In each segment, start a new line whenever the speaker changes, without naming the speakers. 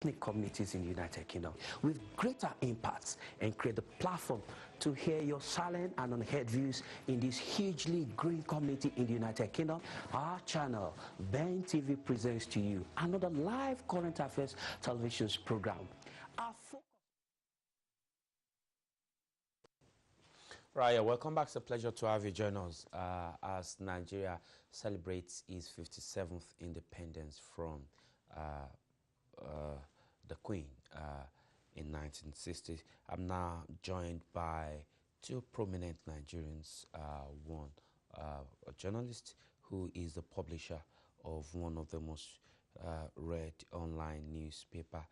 ethnic communities in the United Kingdom with greater impacts and create a platform to hear your silent and unheard views in this hugely growing community in the United Kingdom. Our channel, Ben TV, presents to you another live current affairs television program. Right, welcome back. It's a pleasure to have you join us as Nigeria celebrates its 57th independence from the Queen in 1960. I'm now joined by two prominent Nigerians, one a journalist who is the publisher of one of the most read online newspaper,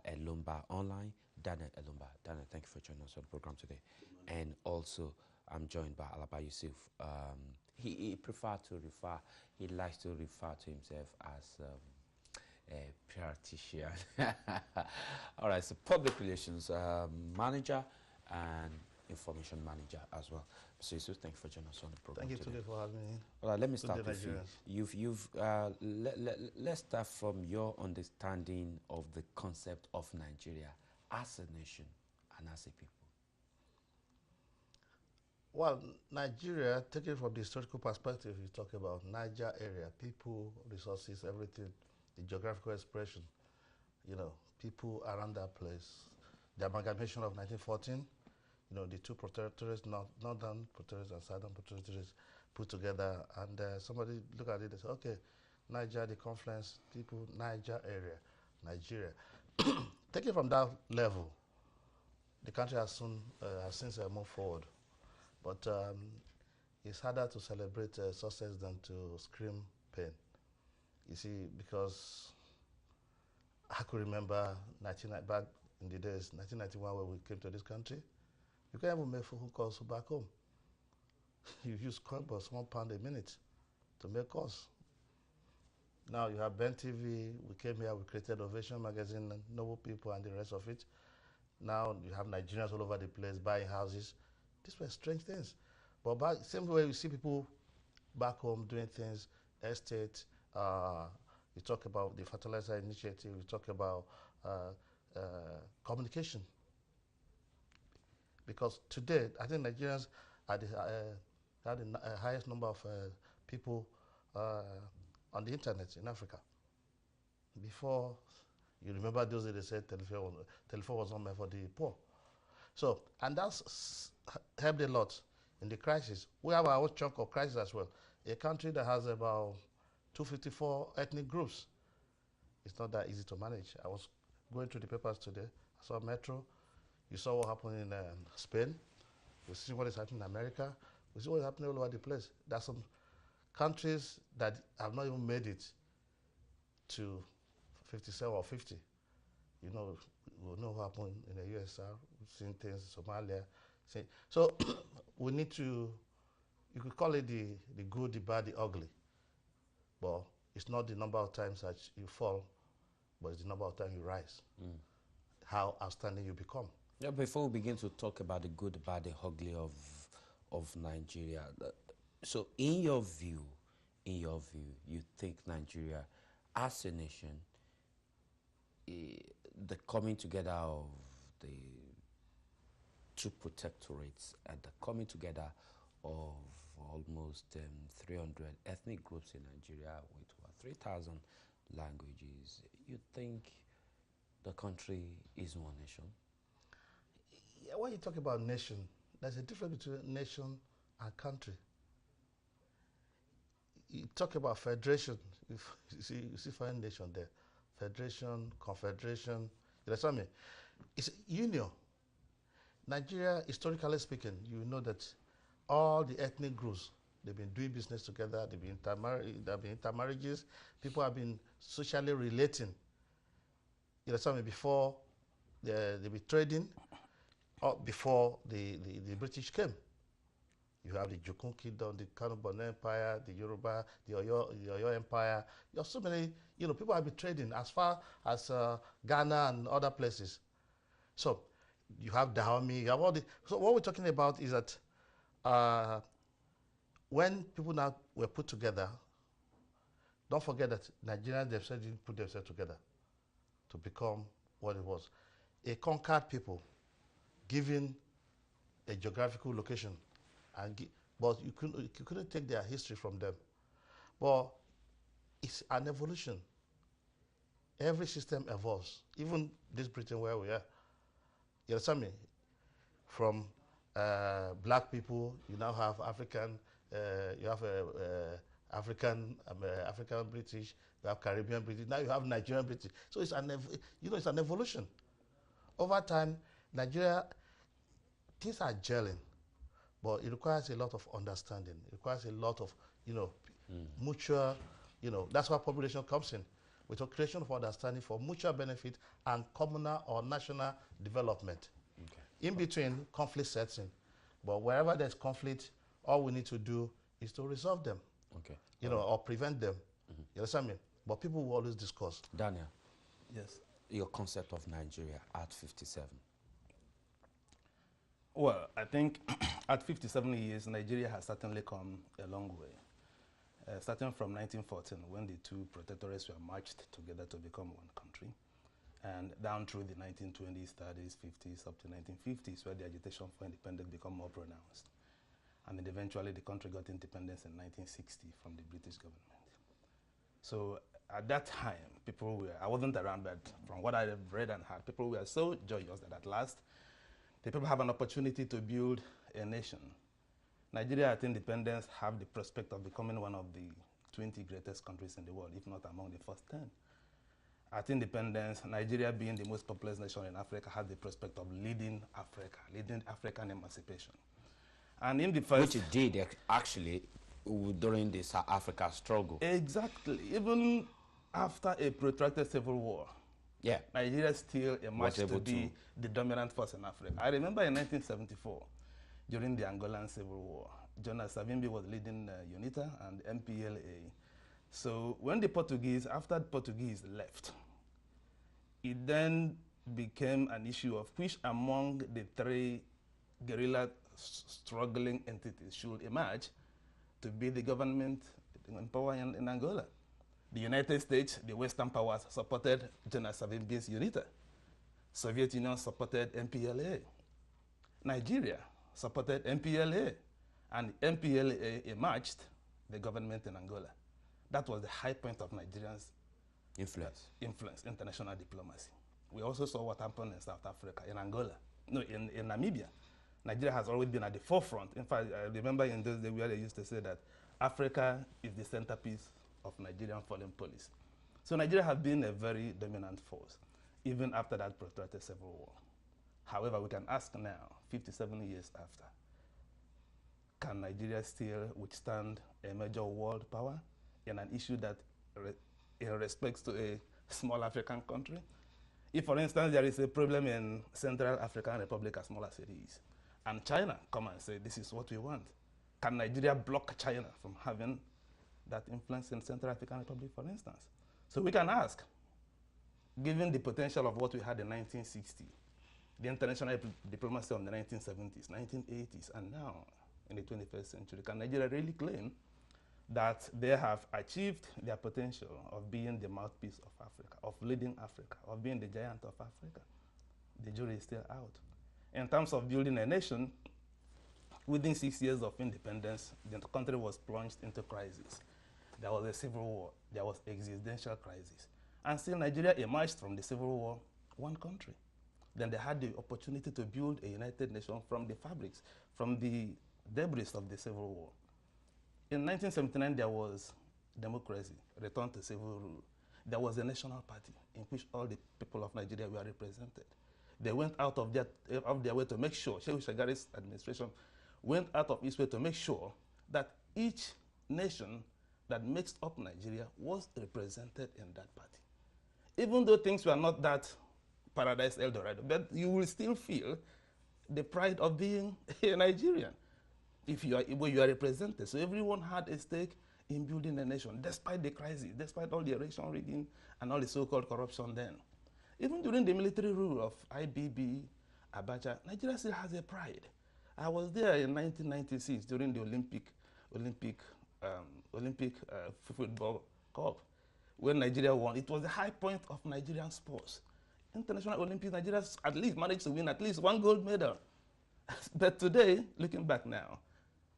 Elumba Online, Daniel Elumba. Daniel, thank you for joining us on the program today. And also, I'm joined by Alaba Yusuf. He likes to refer to himself as a practitioner. All right, so public relations manager and information manager as well. So Yusuf, thank you for joining us on the program.
Thank you today for having me.
All right, let me start with you. Let's start from your understanding of the concept of Nigeria as a nation and as a people.
Well, Nigeria, taken from the historical perspective, you talk about Niger area, people, resources, everything, the geographical expression, you know, people around that place. The amalgamation of 1914, you know, the two protectorates, northern protectorates and southern protectorates put together, and somebody look at it and say, okay, Niger, the confluence, people, Niger area, Nigeria. Taken from that level, the country has since moved forward. But it's harder to celebrate success than to scream pain. You see, because I could remember back in the days, 1991, when we came to this country, you can't even make phone calls back home. You use Coinbus, £1 a minute to make calls. Now you have Ben TV, we came here, we created Ovation Magazine, Noble People and the rest of it. Now you have Nigerians all over the place buying houses. These were strange things. But back, same way you see people back home doing things, estate, you talk about the fertilizer initiative, you talk about communication. Because today, I think Nigerians are the highest number of people on the internet in Africa. Before, you remember those days they said telephone was not meant for the poor. So, and that's helped a lot in the crisis. We have our own chunk of crisis as well. A country that has about 254 ethnic groups, it's not that easy to manage. I was going through the papers today. I saw Metro. You saw what happened in Spain. We see what is happening in America. We see what is happening all over the place. There are some countries that have not even made it to 57 or 50. You know, we know what happened in the USSR. We've seen things in Somalia. So we need to, you could call it the good, the bad, the ugly. But it's not the number of times that you fall, but it's the number of times you rise. How outstanding you become.
Yeah, before we begin to talk about the good, the bad, the ugly of Nigeria, so in your view, you think Nigeria as a nation, the coming together of the two protectorates and the coming together of almost 300 ethnic groups in Nigeria with 3,000 languages, you think the country is one nation?
Yeah, when you talk about nation, there's a difference between nation and country. You talk about federation, you see foreign nation there. Federation, confederation, you understand me? It's union. Nigeria, historically speaking, you know that all the ethnic groups, they've been doing business together, they've been intermarriages, people have been socially relating. You understand me? Before they've been trading, or before the British came. You have the Jukun Kingdom, the Kanu-Borno Empire, the Yoruba, the Oyo Empire. You have so many, you know, people have been trading as far as Ghana and other places. So you have Dahomey, you have all the, so what we're talking about is that when people now were put together, don't forget that Nigerians themselves didn't put themselves together. to become what it was. A conquered people given a geographical location, but you couldn't take their history from them. But it's an evolution. Every system evolves. Even this Britain where we are. You understand me? From black people, you now have African, you have African British, you have Caribbean British, now you have Nigerian British. So it's it's an evolution. Over time, Nigeria, things are gelling, but it requires a lot of understanding. It requires a lot of, mutual, that's where population comes in, with a creation of understanding for mutual benefit and communal or national development. Okay. In between, conflict sets in. But wherever there's conflict, all we need to do is to resolve them, okay, or prevent them. Mm-hmm. You understand me? But people will always discuss.
Daniel.
Yes.
Your concept of Nigeria at 57.
Well, I think at 57 years, Nigeria has certainly come a long way. Starting from 1914, when the two protectorates were merged together to become one country, and down through the 1920s, 30s, 50s, up to 1950s, where the agitation for independence became more pronounced. And then eventually the country got independence in 1960 from the British government. So at that time, I wasn't around, but from what I've read and heard, people were so joyous that at last, the people have an opportunity to build a nation. Nigeria at independence have the prospect of becoming one of the 20 greatest countries in the world, if not among the first 10. At independence, Nigeria being the most populous nation in Africa had the prospect of leading Africa, leading African emancipation. And in the first...
Which it did, actually, during the South Africa struggle.
Exactly. Even after a protracted civil war, yeah, Nigeria still emerged to be the dominant force in Africa. I remember in 1974, during the Angolan Civil War, Jonas Savimbi was leading UNITA and MPLA. So when the Portuguese, after the Portuguese left, it then became an issue of which among the three guerrilla struggling entities should emerge to be the government in power in Angola. The United States, the Western powers, supported Jonas Savimbi's UNITA. Soviet Union supported MPLA. Nigeria supported MPLA, and MPLA emerged the government in Angola. That was the high point of Nigeria's influence, international diplomacy. We also saw what happened in South Africa, in Angola, no, in Namibia. Nigeria has always been at the forefront. In fact, I remember in those days where they used to say that Africa is the centerpiece of Nigerian foreign policy. So Nigeria has been a very dominant force, even after that protracted civil war. However, we can ask now, 57 years after, can Nigeria still withstand a major world power in an issue that in respects to a small African country? If, for instance, there is a problem in Central African Republic, as small as it is, and China come and say, this is what we want, can Nigeria block China from having that influence in Central African Republic, for instance? So we can ask, given the potential of what we had in 1960, the international diplomacy of the 1970s, 1980s, and now in the 21st century, can Nigeria really claim that they have achieved their potential of being the mouthpiece of Africa, of leading Africa, of being the giant of Africa? The jury is still out. In terms of building a nation, within 6 years of independence, the country was plunged into crisis. There was a civil war, there was existential crisis. And still Nigeria emerged from the civil war one country. Then they had the opportunity to build a united nation from the fabrics, from the debris of the civil war. In 1979, there was democracy, return to civil rule. There was a national party in which all the people of Nigeria were represented. They went out of their way to make sure, Shehu Shagari's administration went out of its way to make sure that each nation that makes up Nigeria was represented in that party. Even though things were not that Paradise Eldorado, but you will still feel the pride of being a Nigerian if you are represented. So everyone had a stake in building a nation, despite the crisis, despite all the election rigging and all the so-called corruption then. Even during the military rule of IBB, Abacha, Nigeria still has a pride. I was there in 1996 during the Olympic football cup when Nigeria won. It was the high point of Nigerian sports. international Olympics, Nigeria at least managed to win at least one gold medal. But today, looking back now,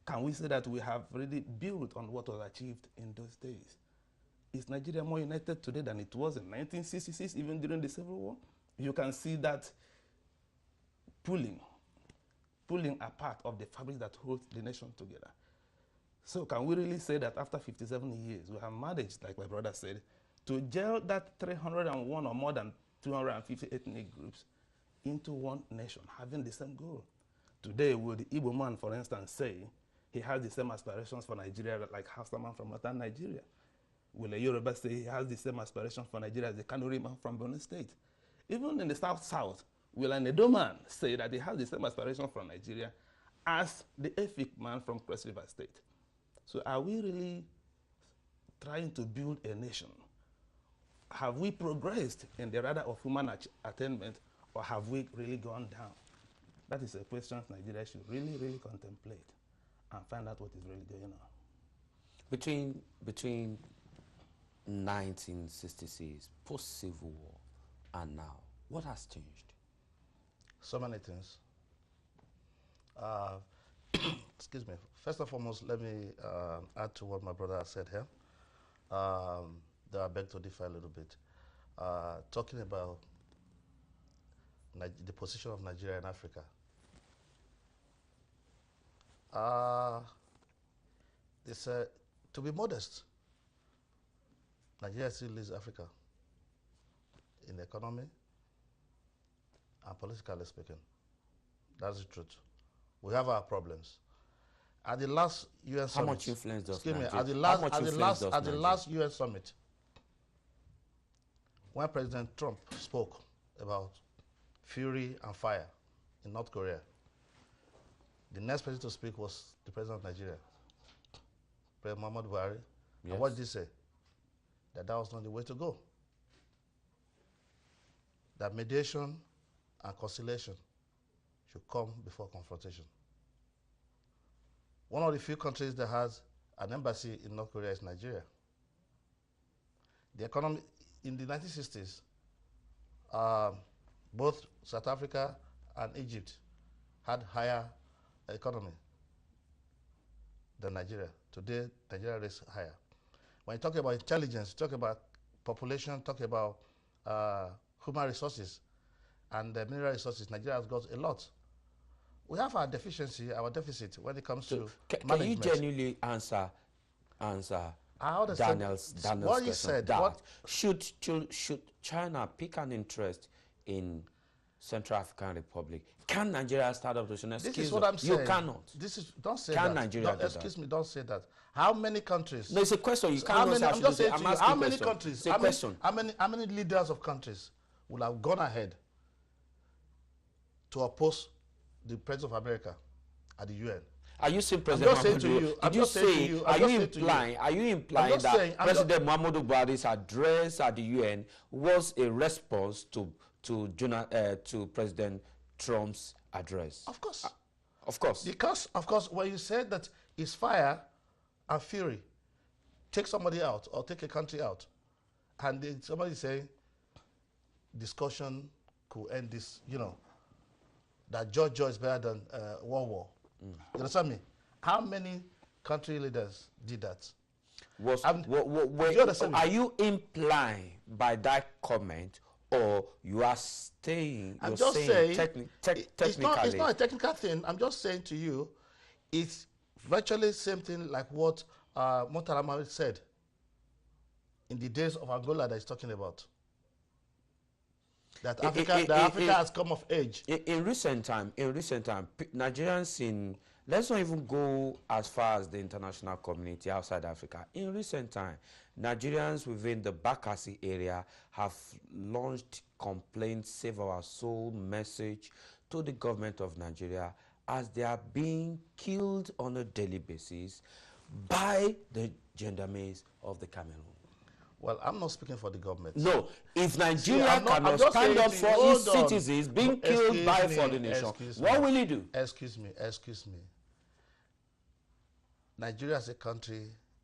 can we say that we have really built on what was achieved in those days? Is Nigeria more united today than it was in 1966, even during the Civil War? You can see that pulling apart of the fabric that holds the nation together. So can we really say that after 57 years, we have managed, like my brother said, to gel that 301 or more than 250 ethnic groups into one nation, having the same goal? Today, will the Igbo man, for instance, say he has the same aspirations for Nigeria like Hausa man from northern Nigeria? Will a Yoruba say he has the same aspirations for Nigeria as the Kanuri man from Borno State? Even in the South, will an Edo man say that he has the same aspirations for Nigeria as the Efik man from Cross River State? So are we really trying to build a nation? Have we progressed in the radar of human attainment, or have we really gone down? That is a question Nigeria should really, really contemplate and find out what is really going on.
Between 1966, post-Civil War, and now, what has changed?
So many things. Excuse me. First and foremost, let me add to what my brother has said here. That I beg to differ a little bit. Talking about the position of Nigeria in Africa. To be modest, Nigeria still leads Africa in economy and politically speaking. That's the truth. We have our problems. At the last UN summit,
how much influence does
excuse me,
Nigeria?
at the last UN summit, when President Trump spoke about fury and fire in North Korea, the next person to speak was the President of Nigeria, President Muhammadu Buhari.
Yes.
And what did he say? That was not the way to go. That mediation and conciliation should come before confrontation. One of the few countries that has an embassy in North Korea is Nigeria. The economy in the 1960s, both South Africa and Egypt had higher economy than Nigeria. Today, Nigeria is higher. When you talk about intelligence, talk about population, talk about human resources and mineral resources, Nigeria has got a lot. We have our deficiency, our deficit when it comes to management.
Can you genuinely answer Daniel's
what you
question?
said,
Should China pick an interest in Central African Republic? Can Nigeria start up to an excuse?
This is what I'm saying.
You cannot.
Don't say
Can
that.
Nigeria do
excuse me, don't say that. How many countries?
No, it's a question. You
how
can't
many, I'm just saying to you, how many countries? How many leaders of countries will have gone ahead to oppose the President of America at the UN?
Are you saying President Muhammadu Buhari? Are you implying that President Muhammadu Buhari's address at the UN was a response to President Trump's address?
Of course.
Of course.
Because, of course, when you said that it's fire and fury, take somebody out or take a country out, and somebody saying discussion could end this, that George is better than World War. You understand me? How many country leaders did that?
Are you implying by that comment, or you are saying technically?
It's not a technical thing. I'm just saying to you, it's virtually the same thing like what Murtala Mohammed said in the days of Angola that he's talking about. That Africa has come of age.
In recent time, Nigerians let's not even go as far as the international community outside Africa. In recent time, Nigerians within the Bakassi area have launched complaints, save our soul message to the government of Nigeria as they are being killed on a daily basis by the gendarmes of the Cameroon.
Well, I'm not speaking for the government.
No, if Nigeria cannot stand up for its citizens being killed by a foreign nation, what will he do?
Excuse me. Nigeria as a country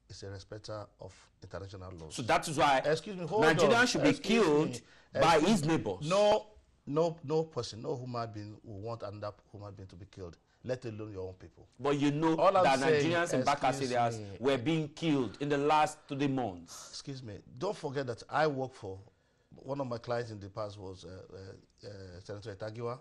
is a respecter of international laws.
So that is why
Nigerians
should be killed by his neighbors.
No person, no human being will want another human being to be killed, let alone your own people.
But you know that Nigerians in Bakassi areas were being killed in the last 3 months.
Excuse me. Don't forget that I work for, one of my clients in the past was Senator Etagiwa.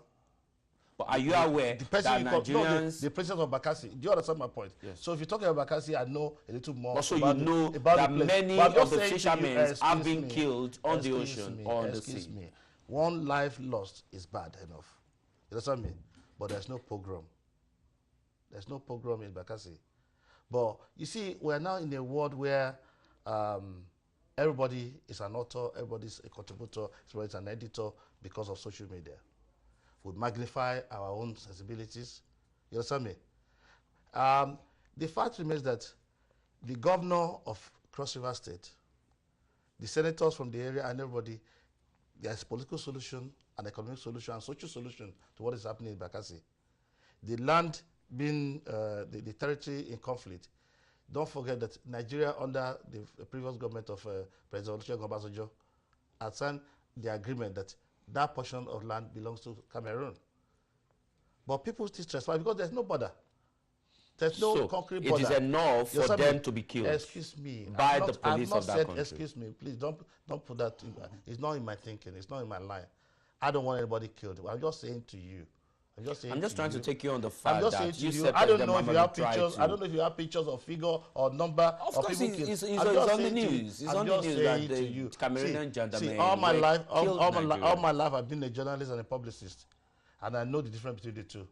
But are you aware that Nigerians...
the president of Bakassi, do you understand my point?
Yes.
So if you're talking about Bakassi, I know a little more.
Also, you know that many of the fishermen have been killed on the ocean or on the sea.
Excuse me. One life lost is bad enough. You understand me? But there's no pogrom. There's no pogrom in Bakassi. But you see, we're now in a world where everybody is an author, everybody's a contributor, everybody's an editor because of social media. We magnify our own sensibilities. You understand me? The fact remains that the governor of Cross River State, the senators from the area and everybody, there's a political solution, an economic solution, and social solution to what is happening in Bakassi. The land being the territory in conflict. Don't forget that Nigeria, under the previous government of President Olusegun Obasanjo, had signed the agreement that that portion of land belongs to Cameroon. But people still trespass because there's no border. There's no concrete border.
It is enough for them to be killed.
Excuse me.
By the police of that country.
Excuse me, please don't put that in. It's not in my thinking. It's not in my line. I don't want anybody killed. I'm just saying to you.
I'm just trying to take you on the fact that you
said I don't know if you have pictures. I don't know if you have pictures or figure or number
of
people
killed. It's on the news. It's on the news that the Cameroonian gendarmerie.
All my life, I've been a journalist and a publicist, and I know the difference between the two.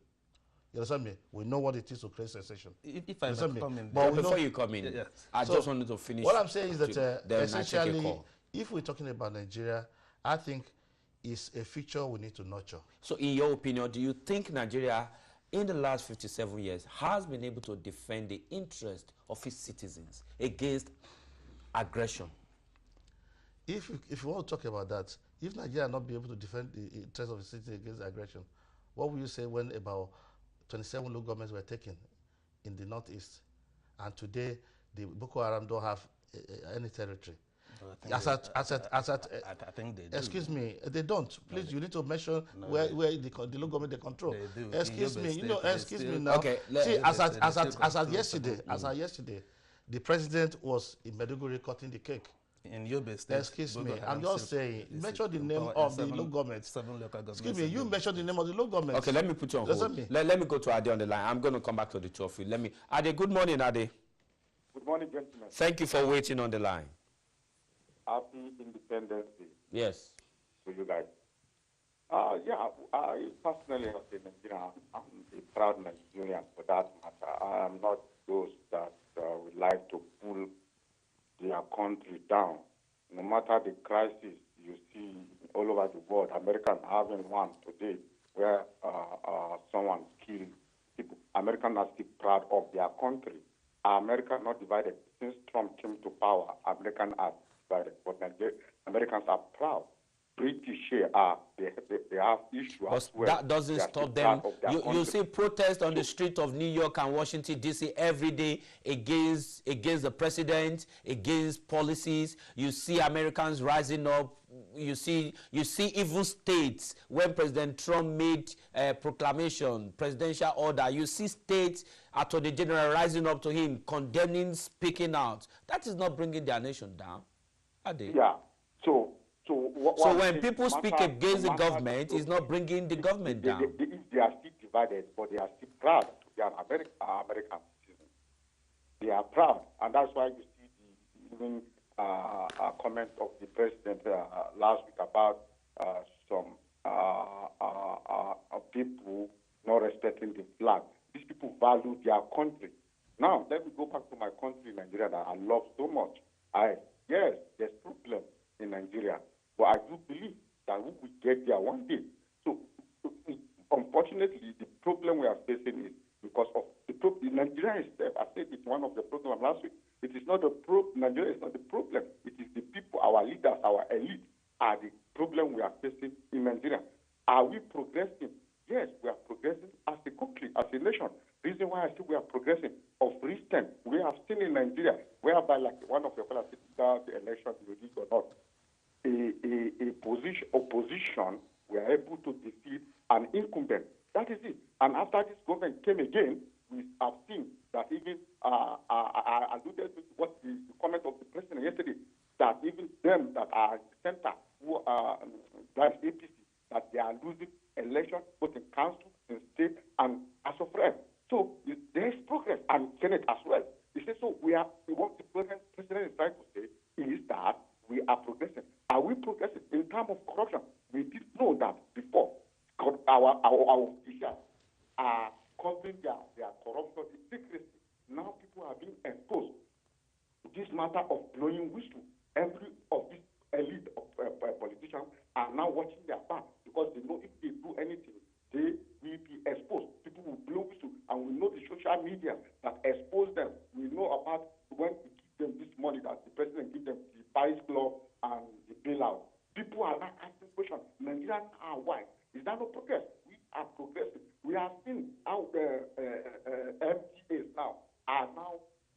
You understand me? We know what it is to create sensation.
If I may come in,
but before you come in, yes. I just wanted to finish.
What I'm saying is that essentially, if we're talking about Nigeria, I think is a feature we need to nurture.
So in your opinion, do you think Nigeria in the last 57 years has been able to defend the interest of its citizens against aggression?
If you want to talk about that, if Nigeria not be able to defend the interest of its citizens against aggression, what would you say when about 27 local governments were taken in the northeast, and today the Boko Haram don't have any territory? I
think they do.
Excuse me, they don't. Please, you need to mention where the local government they control.
They do.
Excuse me, excuse me now.
Okay,
see, as at yesterday, the president was in Maiduguri cutting the cake.
In Yobe State.
Excuse me, I'm just saying, mention the name of the local government.
7 local governments.
Excuse me, you mentioned the name of the local government.
Okay, let me put you on hold. Let me go to Ade on the line. I'm going to come back to the two of you. Ade, good morning, Ade.
Good morning, gentlemen.
Thank you for waiting on the line.
Happy Independence Day.
Yes.
To you guys. I personally, as a Nigerian, I'm a proud Nigerian for that matter. I am not those that would like to pull their country down. No matter the crisis you see all over the world, Americans having one today where someone killed people. Americans are still proud of their country. America not divided. Since Trump came to power, Americans are divided. But Americans are proud. British here they have issues.
But that doesn't stop them. You see protests on the street of New York and Washington D.C. every day against the president, against policies. You see Americans rising up. You see even states when President Trump made a proclamation, presidential order. You see states, Attorney General rising up to him, condemning, speaking out. That is not bringing their nation down, are they?
Yeah. So
when people speak against the government, it's not bringing the government down.
They are still divided, but they are still proud to be an American citizen. They are proud, and that's why you see even a comment of the president last week about some people not respecting the flag. These people value their country. Now, let me go back to my country, Nigeria, that I love so much. Yes, there's problem in Nigeria, but I do believe that we will get there one day. So, unfortunately, the problem we are facing is because of the problem. Nigeria itself, I said it's one of the problems last week. It is not the problem. Nigeria is not the problem. It is the people, our leaders, our elite, are the problem we are facing in Nigeria. Are we progressing? Yes, we are progressing as a country, as a nation. Reason why I say we are progressing. Of recent, we have seen in Nigeria whereby one of your fellows said the election will rig or not. Opposition were able to defeat an incumbent. That is it. And after this government came again, we have seen that even I alluded to what the comment of the president yesterday, that even them that are at the center, who are that APC, that they are losing election both in council, in state, and as of rep. So there is progress, and Senate as well. He says, so what the president is trying to say is that we are progressing. Are we progressing in terms of corruption? We did know that before. Our officials are covering their corruption in secrecy. Now people are being exposed to this matter of blowing whistle. Every of these elite of politicians are now watching their back because they know if they do anything, they will be exposed. People will blow whistle, and we know the social media that expose them. We know about when we give them this money that the president gives them, the Paris Club and the bailout. People are not asking questions. Nigerians are why? Is that no progress? We are progressing. We have seen how the MTAs now are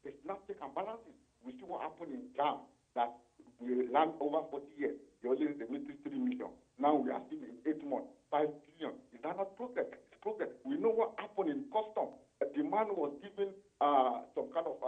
it's not check and balances. We see what happened in JAM, that we land over 40 years. They only remitted 3 million. Now we are seeing in 8 months, 5 billion. Is that not progress? It's progress. We know what happened in custom. The man was given some kind of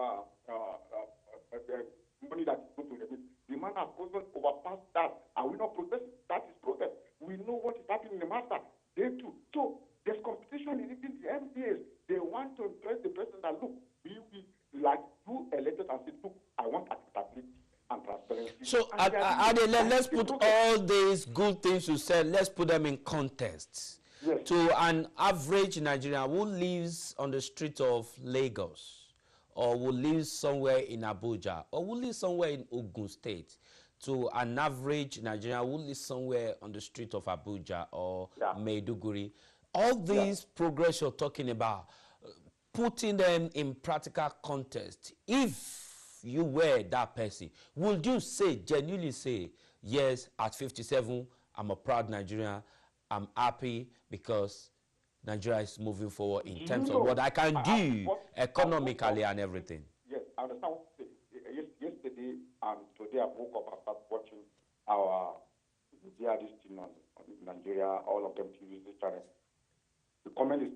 money that is going to remit. The man has gotten overpassed that. Are we not progressing? That is progress. We know what is happening in the master. They too. So there's competition in even the MPAs. They want to impress the president that, look, we like you elected and said, look, I want accountability and transparency.
So let's put all these good things you said, let's put them in context.
Yes.
To an average Nigerian who lives on the street of Lagos, or who lives somewhere in Abuja, or who lives somewhere in Ogun State, to an average Nigerian who lives somewhere on the street of Abuja or Maiduguri, all these progress you're talking about, putting them in practical context, if you were that person, would you genuinely say, yes, at 57, I'm a proud Nigerian, I'm happy because Nigeria is moving forward in terms of what I can do economically and everything?
Yes, I understand what you say. Yesterday and today I woke up and started watching our jihadist team on Nigeria, all of them TV channels. The comment is,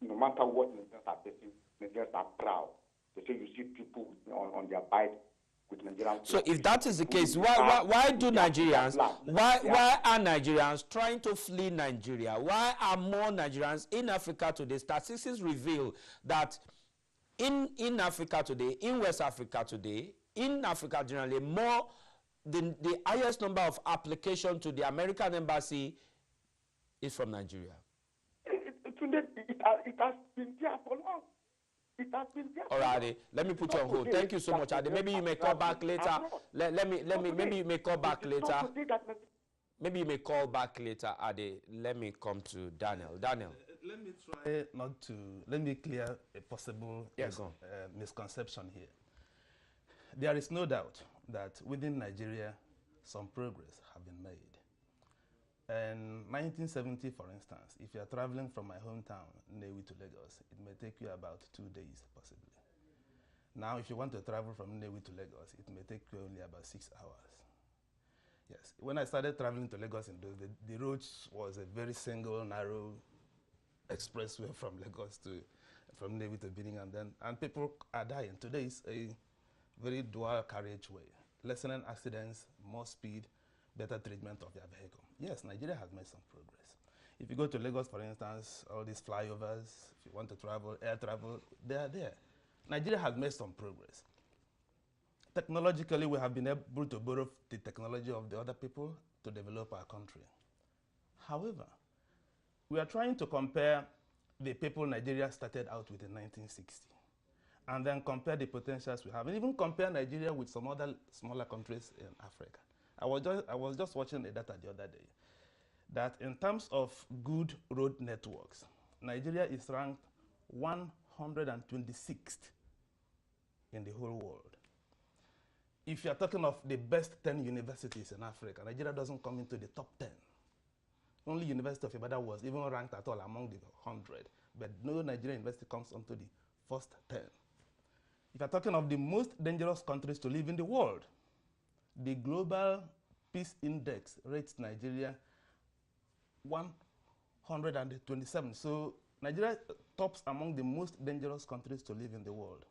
no matter what Nigerians are facing, Nigerians are proud. They say you see people on their bike with Nigerian.
So if that is the case, why do Nigerians, why are Nigerians trying to flee Nigeria? Why are more Nigerians in Africa today? Statistics reveal that in Africa today, in West Africa today, in Africa generally, the highest number of applications to the American embassy is from Nigeria.
It has been there for long. It has been there.
Alrighty, let me put you on hold. Thank you so much, Ade. Maybe you may call back later. Maybe you may call back later. Maybe you may call back later, Ade. Let me come to Daniel. Daniel.
Let me try let me clear a possible misconception here. There is no doubt that within Nigeria, some progress have been made. In 1970, for instance, if you are traveling from my hometown, Nnewi to Lagos, it may take you about 2 days, possibly. Now, if you want to travel from Nnewi to Lagos, it may take you only about 6 hours. Yes, when I started traveling to Lagos, the road was a very single, narrow expressway from Lagos from Nnewi to Birmingham, and people are dying. Today is a very dual carriageway, lessening accidents, more speed, better treatment of their vehicle. Yes, Nigeria has made some progress. If you go to Lagos, for instance, all these flyovers, if you want to travel, air travel, they are there. Nigeria has made some progress. Technologically, we have been able to borrow the technology of the other people to develop our country. However, we are trying to compare the people Nigeria started out with in 1960, and then compare the potentials we have, and even compare Nigeria with some other smaller countries in Africa. I was just watching the data the other day that in terms of good road networks, Nigeria is ranked 126th in the whole world. If you're talking of the best 10 universities in Africa, Nigeria doesn't come into the top 10. Only University of Ibadan was even ranked at all among the 100, but no Nigerian university comes onto the first 10. If you're talking of the most dangerous countries to live in the world, the Global Peace Index rates Nigeria 127. So Nigeria tops among the most dangerous countries to live in the world.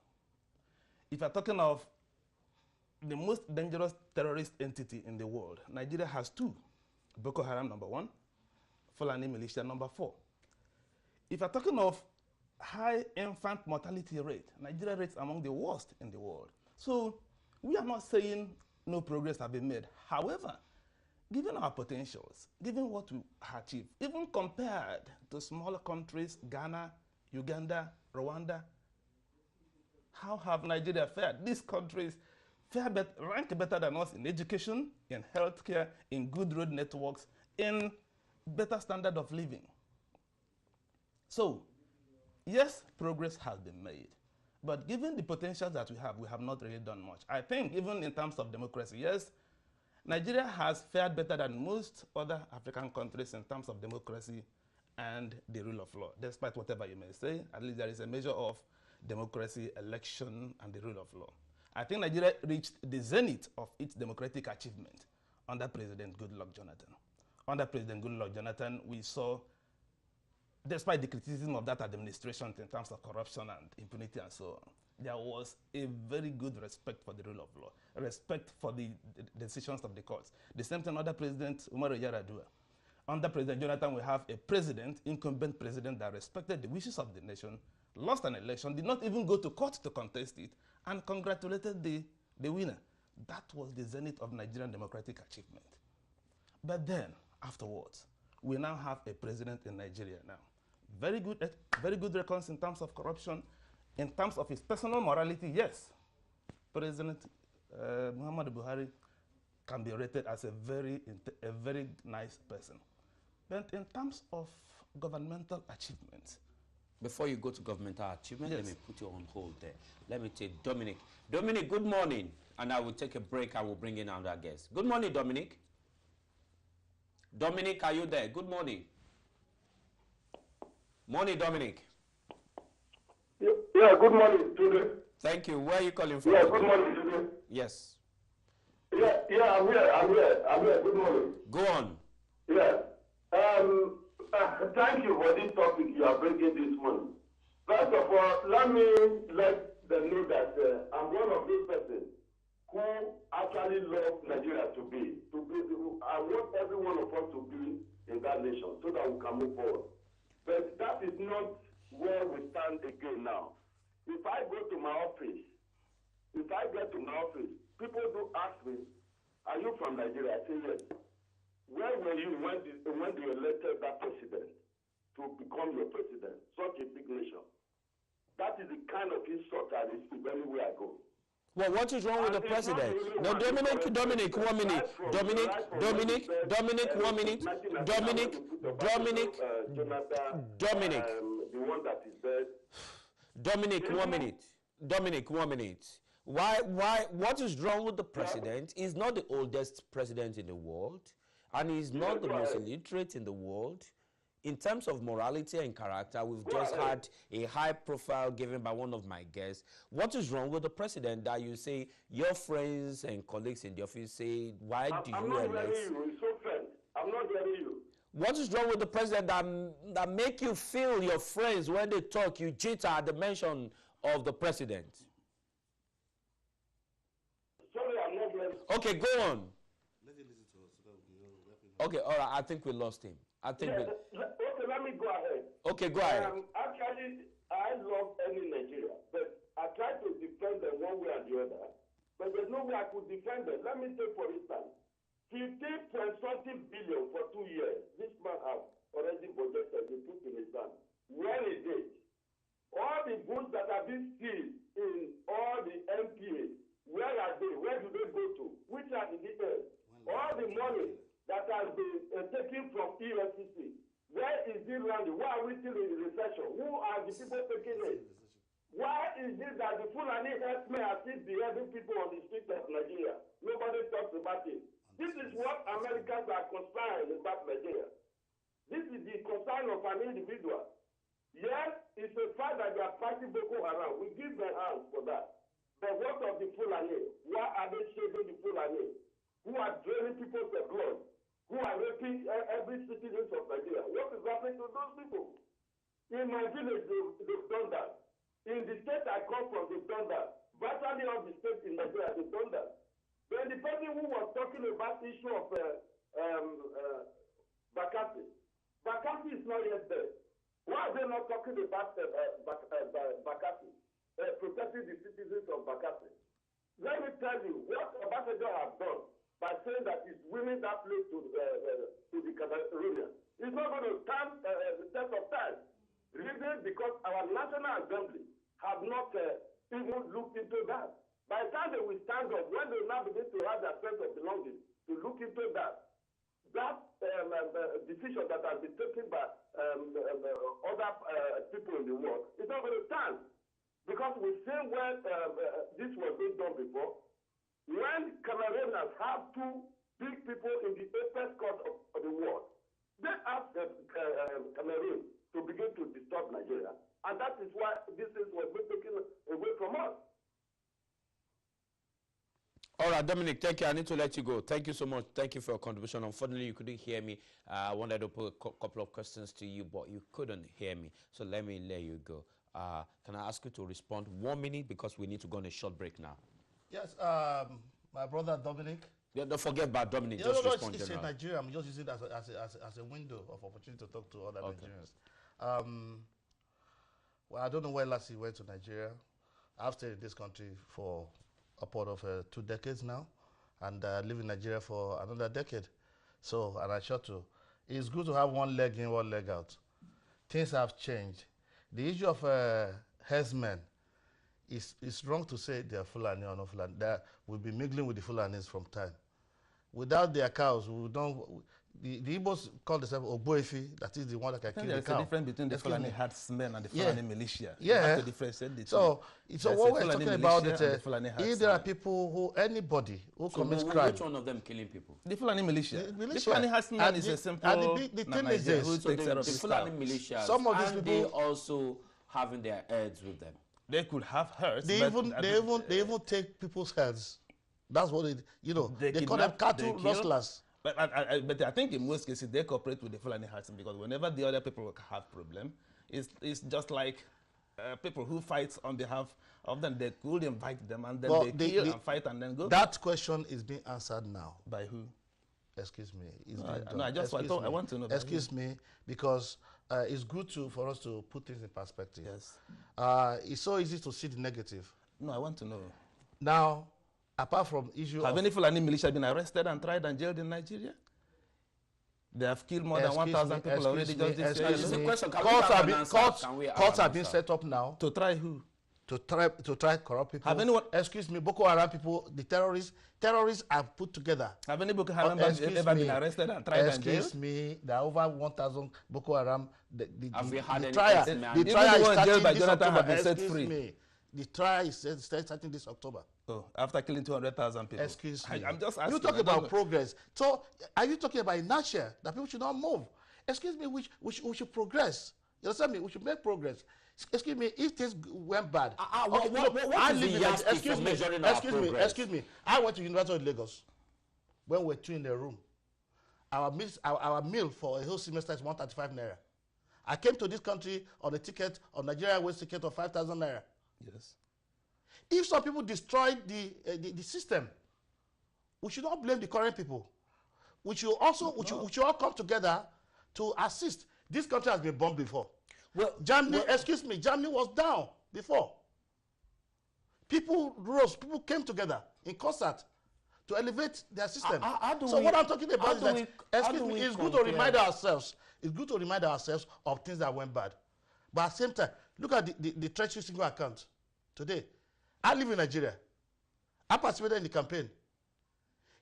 If you're talking of the most dangerous terrorist entity in the world, Nigeria has two. Boko Haram, number 1. Fulani militia, number 4. If you're talking of high infant mortality rate, Nigeria rates among the worst in the world. So we are not saying no progress has been made. However, given our potentials, given what we achieved, even compared to smaller countries, Ghana, Uganda, Rwanda, how have Nigeria fared? These countries rank better than us in education, in healthcare, in good road networks, in better standard of living. So, yes, progress has been made. But given the potentials that we have not really done much. I think even in terms of democracy, yes, Nigeria has fared better than most other African countries in terms of democracy and the rule of law. Despite whatever you may say, at least there is a measure of democracy, election, and the rule of law. I think Nigeria reached the zenith of its democratic achievement under President Goodluck Jonathan. Under President Goodluck Jonathan, we saw, despite the criticism of that administration in terms of corruption and impunity and so on, there was a very good respect for the rule of law, respect for the decisions of the courts. The same thing under President Umaru Yar'Adua. Under President Jonathan, we have a president, incumbent president, that respected the wishes of the nation, lost an election, did not even go to court to contest it, and congratulated the winner. That was the zenith of Nigerian democratic achievement. But then, afterwards, we now have a president in Nigeria now. Very good records in terms of corruption. In terms of his personal morality, yes, President Muhammadu Buhari can be rated as a very nice person. But in terms of governmental achievements,
before you go to governmental achievement,
yes.
Let me put you on hold there. Let me take Dominic. Dominic, good morning. And I will take a break and we'll bring in another guest. Good morning, Dominic. Dominic, are you there? Good morning. Morning, Dominic.
Yeah, good morning, today.
Thank you. Where are you calling from?
Yeah, good morning, today.
Yes.
Yeah, I'm here. Good morning.
Go on.
Yeah. Thank you for this topic you are bringing this morning. First of all, let me let them know that I'm one of those persons who actually love Nigeria to be. I want every one of us to be in that nation so that we can move forward. But that is not where we stand again now. If I go to my office, people do ask me, are you from Nigeria? I say yes. Where were you when they elected that president to become your president? Such a big nation. That is the kind of insult I receive anywhere I go.
Well, what is wrong with the president? No, Dominic, 1 minute. Dominic, 1 minute. Dominic.
The one that is dead.
Dominic, 1 minute. Dominic, 1 minute. Why, what is wrong with the president? He's not the oldest president in the world, and he's not the most illiterate in the world. In terms of morality and character, we've just had a high profile given by one of my guests. What is wrong with the president that you say your friends and colleagues in the office say, why do you elect?
I'm not hearing you. It's so fair. I'm not hearing you.
What is wrong with the president that make you feel your friends when they talk, you jitter at the mention of the president?
Sorry, I'm not hearing.
Okay, go on.
Let him listen to us.
Okay, all right. I think we lost him.
Okay, let me go ahead.
Okay, go ahead.
Actually, I love any Nigeria, but I try to defend them one way or the other. But there's no way I could defend them. Let me take, for instance, 15.something billion for 2 years. This man has already budgeted, he put in his hand. Where is it? All the goods that have been seized in all the MPAs, where are they? Where do they go to? Which are the details? All the money that has been taken from EFCC, where is it landing? Why are we still in recession? Who are the people taking it? Why is it that the Fulani herdsmen are still beheading people on the streets of Nigeria? Nobody talks about it. This is what Americans are concerned about Nigeria. This is the concern of an individual. Yes, it's a fact that they are fighting Boko Haram. We give them hands for that. But what of the Fulani? Why are they shaving the Fulani? Who are draining people's blood? Who are raping every citizen of Nigeria? What is happening to those people? In my village, they've done that. In the state I come from, they've done that. Virtually all the states in Nigeria, they've done that. Then the person who was talking about the issue of Bakassi. Bakassi is not yet there. Why are they not talking about Bakassi? Protecting the citizens of Bakassi. Let me tell you what Obasanjo has done by saying that he's winning that place to the Cameroonians. It's not going to stand the test of time. Reason because our National Assembly have not even looked into that. By the time they will stand up, when they now begin to have their sense of belonging, to look into that decision that has been taken by other people in the world, it's not going to stand. Because we see where this was being done before, when Cameroonians have two big people in the apex court of the world, they asked Cameroon to begin to disturb Nigeria. And that is why this is what was taken away from us.
All right, Dominic, thank you. I need to let you go. Thank you so much. Thank you for your contribution. Unfortunately, you couldn't hear me. I wanted to put a couple of questions to you, but you couldn't hear me. So let me let you go. Can I ask you to respond 1 minute because we need to go on a short break now?
Yes, my brother Dominic.
Yeah, don't forget about Dominic.
Yeah,
just
no,
respond
it's
general.
in Nigeria. I'm just using it as a window of opportunity to talk to other Nigerians. Well, I don't know when last he went to Nigeria. I've stayed in this country for upward of 2 decades now, and live in Nigeria for another decade. So, and I sure to. It's good to have one leg in, one leg out. Things have changed. The issue of herdsmen, it's wrong to say they are Fulani or not Fulani. We'll be mingling with the Fulanis from time. Without their cows, we don't. The Igbos call themselves Ogboefi, that is the one that can kill the cow.
There's a difference between the Fulani herdsmen and the Fulani militia.
Yeah.
To differentiate the two.
So what we're talking about is if there are people who, anybody who commits crime.
Which one of them killing people?
The Fulani militia.
The
Fulani herdsmen is a simple
the thing is this.
who takes care of
the
his
Fulani
cow.
militia,
Some of these
and
people,
they also having their herds with them.
They could have herds.
They even take people's heads. That's what they call them cattle rustlers.
But I think in most cases they cooperate with the Fulani herdsmen because whenever the other people have problem, it's just like people who fight on behalf of them. They could invite them and then they kill and fight and then go.
That question is being answered now.
By who?
Excuse me.
I want to know.
Excuse me, because it's good for us to put things in perspective.
Yes.
It's so easy to see the negative.
No, I want to know.
Now, apart from issue
have any Fulani militia been arrested and tried and jailed in Nigeria? They have killed more than 1,000 people already just this year.
Courts have been set up now.
To try who?
To try corrupt people.
Have anyone?
Excuse me, Boko Haram people, the terrorists are put together.
Have any Boko Haram ever been arrested and tried and jailed?
Excuse me, there are over 1,000 Boko Haram.
Have we had any
trial is starting this October.
Excuse me.
The trial is starting this October.
Oh, after killing 200,000 people.
Excuse me.
I'm just asking.
You talk about progress. So, are you talking about inertia that people should not move? Excuse me, we should progress. You understand me? We should make progress. Excuse me, if things went bad. Excuse me. I went to University of Lagos when we were two in the room. Our meal for a whole semester is 135 naira. I came to this country on a ticket, on Nigeria Airways ticket of 5,000 naira.
Yes.
If some people destroyed the system, we should not blame the current people. We should also we should all come together to assist. This country has been bombed before. Well, Germany was down before. People rose, people came together in concert to elevate their system. What I'm talking about is that, it's good to remind ourselves. It's good to remind ourselves of things that went bad. But at the same time, look at the treasury single account today. I live in Nigeria. I participated in the campaign.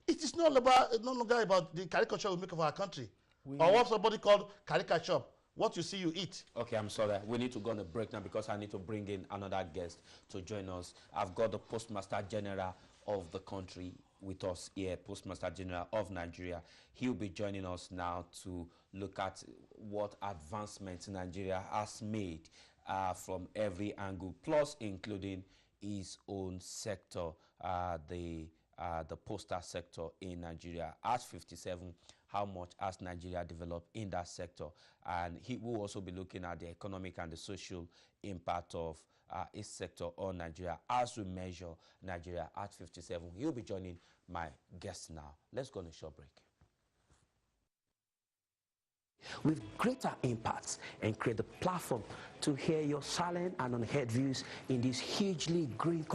It is no longer about the caricature we make of our country. Or what somebody called caricature. What you see, you eat.
Okay, I'm sorry. We need to go on a break now because I need to bring in another guest to join us. I've got the Postmaster General of the country with us here, Postmaster General of Nigeria. He'll be joining us now to look at what advancements Nigeria has made from every angle, plus including his own sector, the postal sector in Nigeria. At 57, how much has Nigeria developed in that sector? And he will also be looking at the economic and the social impact of his sector on Nigeria as we measure Nigeria at 57. He'll be joining my guest now. Let's go on a short break.
With greater impacts and create the platform to hear your silent and unheard views in this hugely green